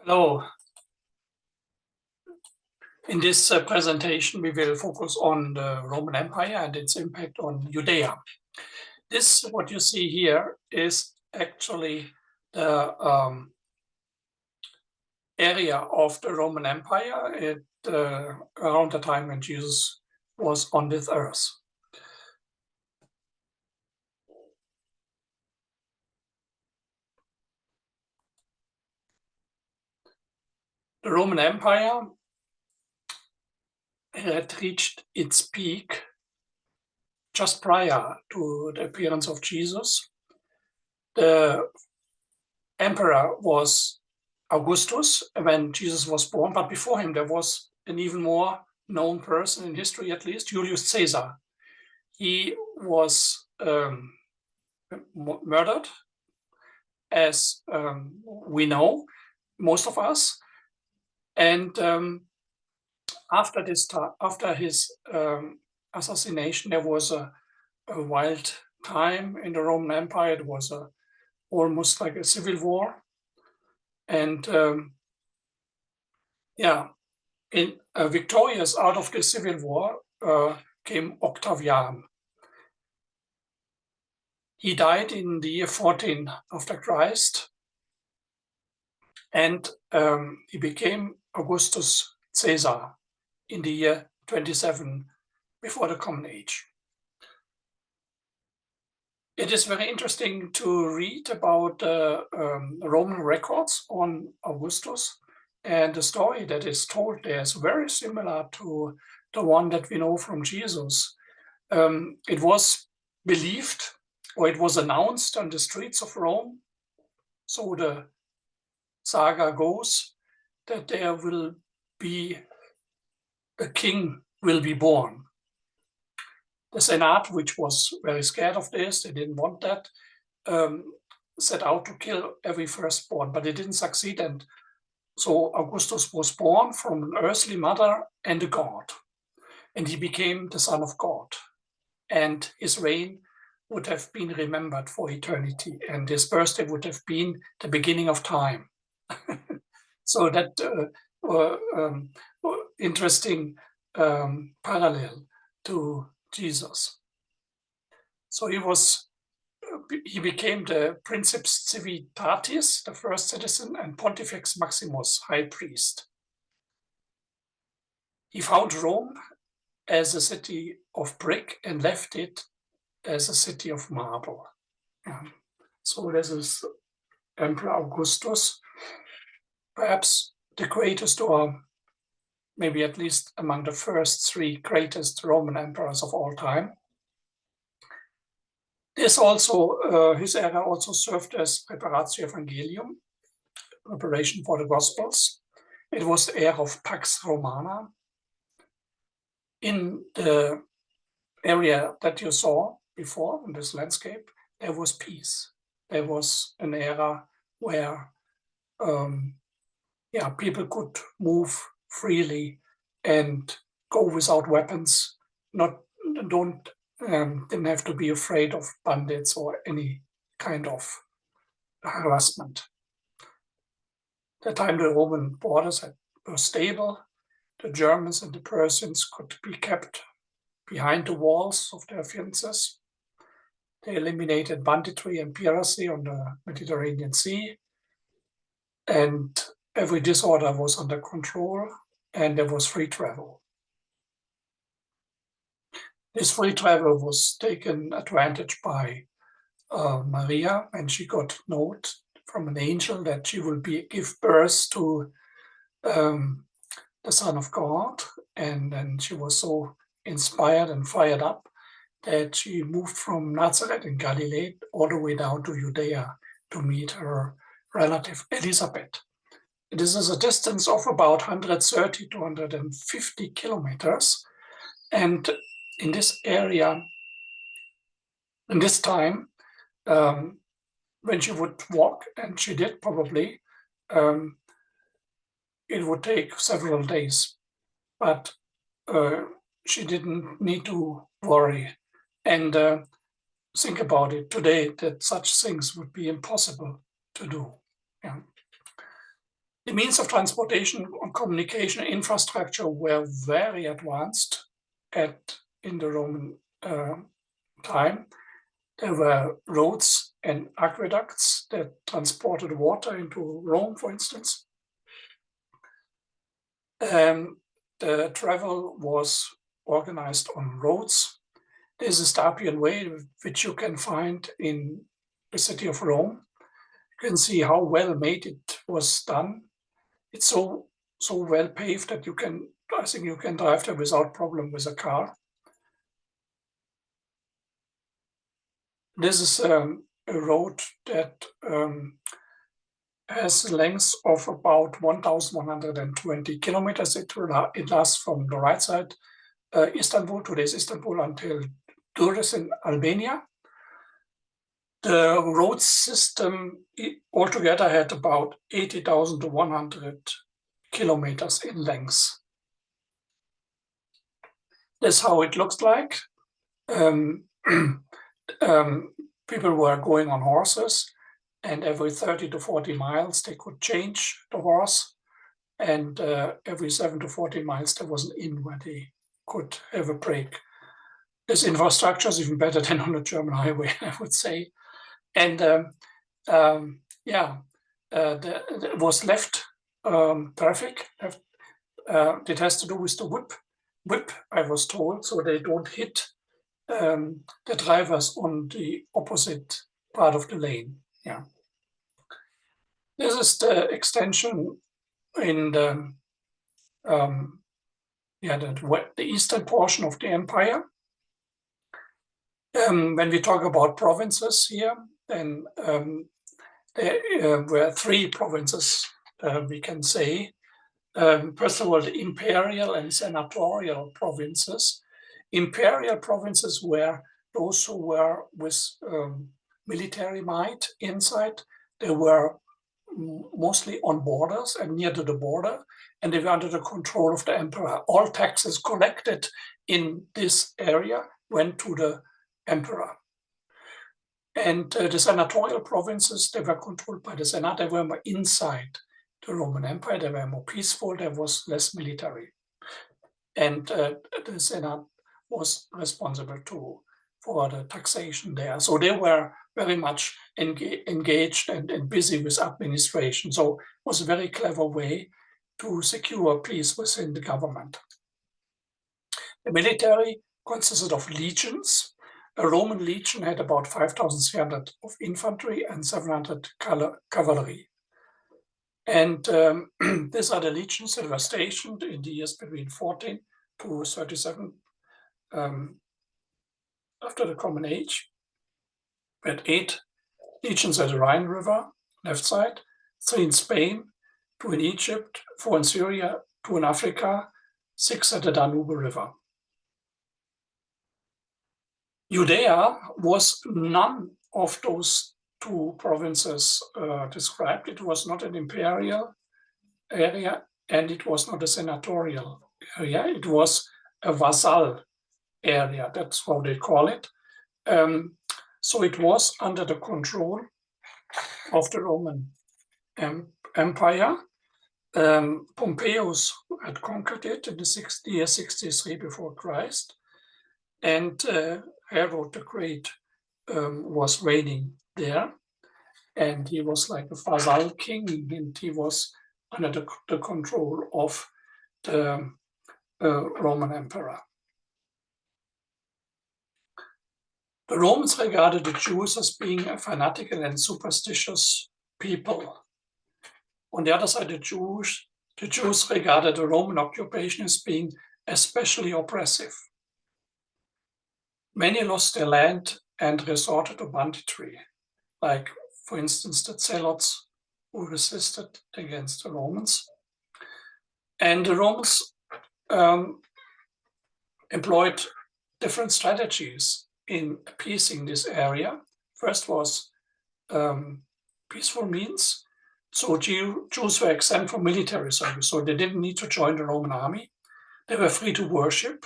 Hello. In this presentation, we will focus on the Roman Empire and its impact on Judea. This, what you see here, is actually the area of the Roman Empire around the time when Jesus was on this earth. The Roman Empire had reached its peak just prior to the appearance of Jesus. The emperor was Augustus when Jesus was born, but before him there was an even more known person in history, at least, Julius Caesar. He was murdered, as we know, most of us. And after his assassination, there was a wild time in the Roman Empire. It was almost like a civil war. And victorious out of the civil war came Octavian. He died in the year 14 after Christ, and he became Augustus Caesar in the year 27 before the Common Age. It is very interesting to read about Roman records on Augustus, and the story that is told there is very similar to the one that we know from Jesus. It was believed, or it was announced on the streets of Rome, so the saga goes, that there will be a king will be born. The Senate, which was very scared of this, they didn't want that, set out to kill every firstborn, but it didn't succeed. And so Augustus was born from an earthly mother and a god, and he became the son of God. And his reign would have been remembered for eternity, and his birthday would have been the beginning of time. So that interesting parallel to Jesus. So he became the Princeps Civitatis, the first citizen, and Pontifex Maximus, high priest. He found Rome as a city of brick and left it as a city of marble. So this is Emperor Augustus, perhaps the greatest, or maybe at least among the first three greatest Roman emperors of all time. His era also served as Preparatio Evangelium, preparation for the Gospels. It was the era of Pax Romana. In the area that you saw before in this landscape, there was peace. There was an era where people could move freely and go without weapons, didn't have to be afraid of bandits or any kind of harassment. At the time the Roman borders were stable, the Germans and the Persians could be kept behind the walls of their fences. They eliminated banditry and piracy on the Mediterranean Sea, and every disorder was under control, and there was free travel. This free travel was taken advantage by Maria, and she got note from an angel that she will give birth to the Son of God, and then she was so inspired and fired up that she moved from Nazareth in Galilee all the way down to Judea to meet her relative Elizabeth. This is a distance of about 130 to 150 kilometers. And in this area, in this time, when she would walk, and she did probably, it would take several days, but she didn't need to worry. And think about it today, that such things would be impossible to do. Yeah. The means of transportation and communication infrastructure were very advanced in the Roman time. There were roads and aqueducts that transported water into Rome, for instance. The travel was organized on roads. There's a Stapian Way, which you can find in the city of Rome. You can see how well made it was done. It's so well paved that I think you can drive there without problem with a car. This is a road that has a length of about 1,120 kilometers. It lasts from the right side, Istanbul, today's Istanbul, until Durrës in Albania. The road system altogether had about 80,000 to 100 kilometers in length. That's how it looks like. People were going on horses, and every 30 to 40 miles they could change the horse, and every 7 to 14 miles there was an inn where they could have a break. This infrastructure is even better than on a German highway, I would say. And there was left traffic. It has to do with the whip, I was told, so they don't hit the drivers on the opposite part of the lane. Yeah. This is the extension in the eastern portion of the empire. When we talk about provinces here, then there were 3 provinces, we can say. First of all, the imperial and senatorial provinces. Imperial provinces were those who were with military might inside. They were mostly on borders and near to the border, and they were under the control of the emperor. All taxes collected in this area went to the emperor. And the senatorial provinces, they were controlled by the Senate. They were more inside the Roman Empire. They were more peaceful. There was less military. And the Senate was responsible for the taxation there. So they were very much engaged and busy with administration. So it was a very clever way to secure peace within the government. The military consisted of legions. A Roman legion had about 5,300 of infantry and 700 cavalry. And these are the legions that were stationed in the years between 14 to 37 after the Common Age. We had 8 legions at the Rhine River, left side, 3 in Spain, 2 in Egypt, 4 in Syria, 2 in Africa, 6 at the Danube River. Judea was none of those 2 provinces described. It was not an imperial area, and it was not a senatorial area. It was a vassal area. That's how they call it. So it was under the control of the Roman Empire. Pompeius had conquered it in the year 63 before Christ, and Herod the Great was reigning there, and he was like a vassal king, and he was under the control of the Roman emperor. The Romans regarded the Jews as being a fanatical and superstitious people. On the other side, the Jews regarded the Roman occupation as being especially oppressive. Many lost their land and resorted to banditry, like, for instance, the Zealots who resisted against the Romans. And the Romans employed different strategies in appeasing this area. First was peaceful means. So Jews were exempt from military service, so they didn't need to join the Roman army. They were free to worship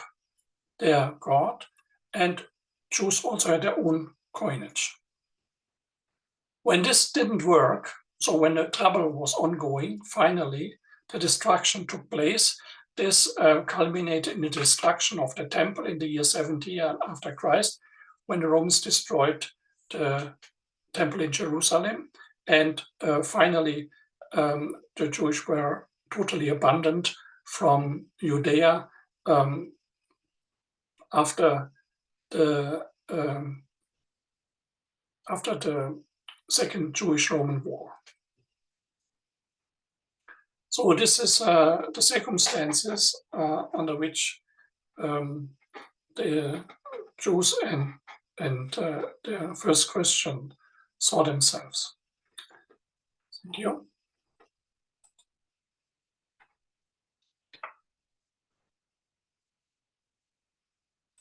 their God, and Jews also had their own coinage. When this didn't work, So when the trouble was ongoing, finally, the destruction took place. This culminated in the destruction of the temple in the year 70 after Christ, when the Romans destroyed the temple in Jerusalem. And finally, the Jews were totally abandoned from Judea after the Second Jewish-Roman War. So this is the circumstances under which the Jews and the first Christian saw themselves. Thank you.